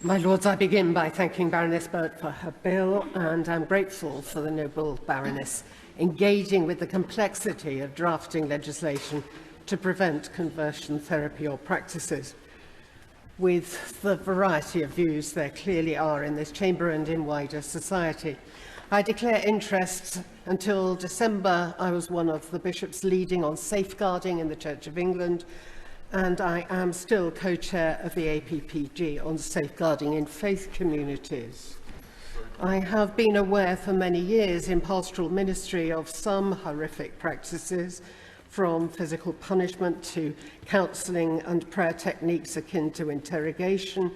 My Lords, I begin by thanking Baroness Burt for her bill, and I'm grateful for the noble Baroness engaging with the complexity of drafting legislation to prevent conversion therapy or practices. With the variety of views there clearly are in this chamber and in wider society, I declare interest. Until December, I was one of the bishops leading on safeguarding in the Church of England, and I am still co-chair of the APPG on safeguarding in faith communities. I have been aware for many years in pastoral ministry of some horrific practices, from physical punishment to counselling and prayer techniques akin to interrogation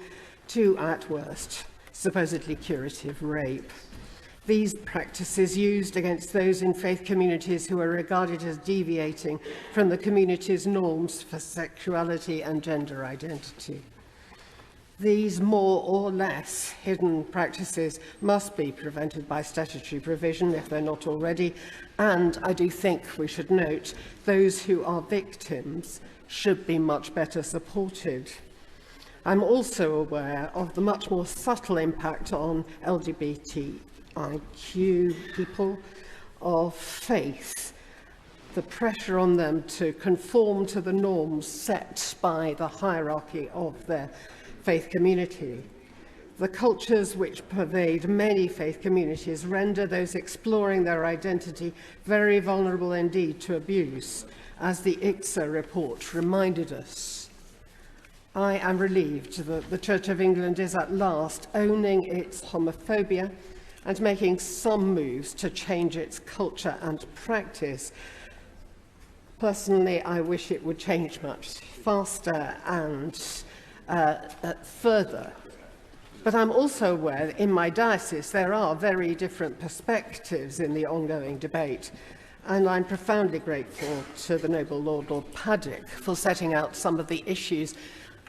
to, at worst, supposedly curative rape. These practices used against those in faith communities who are regarded as deviating from the community's norms for sexuality and gender identity. These more or less hidden practices must be prevented by statutory provision if they're not already, and I do think we should note those who are victims should be much better supported. I'm also aware of the much more subtle impact on LGBTIQ people of faith, the pressure on them to conform to the norms set by the hierarchy of their faith community. The cultures which pervade many faith communities render those exploring their identity very vulnerable indeed to abuse, as the ICSA report reminded us. I am relieved that the Church of England is at last owning its homophobia and making some moves to change its culture and practice. Personally, I wish it would change much faster and further. But I'm also aware that in my diocese there are very different perspectives in the ongoing debate, and I'm profoundly grateful to the noble Lord Paddock for setting out some of the issues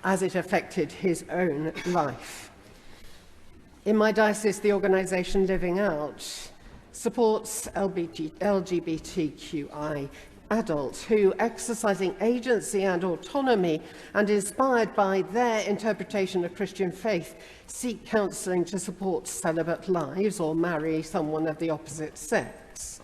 as it affected his own life. In my diocese, the organisation Living Out supports LGBTQI adults who, exercising agency and autonomy and inspired by their interpretation of Christian faith, seek counselling to support celibate lives or marry someone of the opposite sex.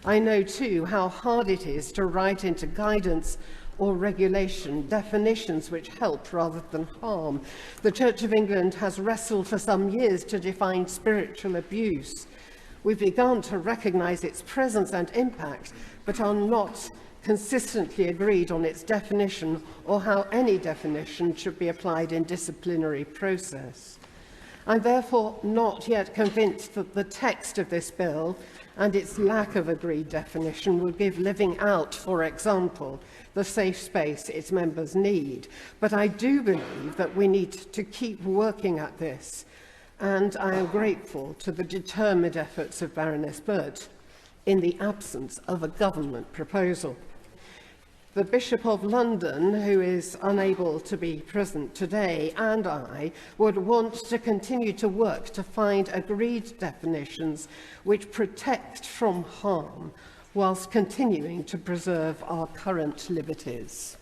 I know too how hard it is to write into guidance or regulation definitions which help rather than harm. The Church of England has wrestled for some years to define spiritual abuse. We've begun to recognise its presence and impact, but are not consistently agreed on its definition or how any definition should be applied in disciplinary process. I'm therefore not yet convinced that the text of this bill and its lack of agreed definition will give Living Out, for example, the safe space its members need. But I do believe that we need to keep working at this, and I am grateful to the determined efforts of Baroness Burt in the absence of a government proposal. The Bishop of London, who is unable to be present today, and I would want to continue to work to find agreed definitions which protect from harm whilst continuing to preserve our current liberties.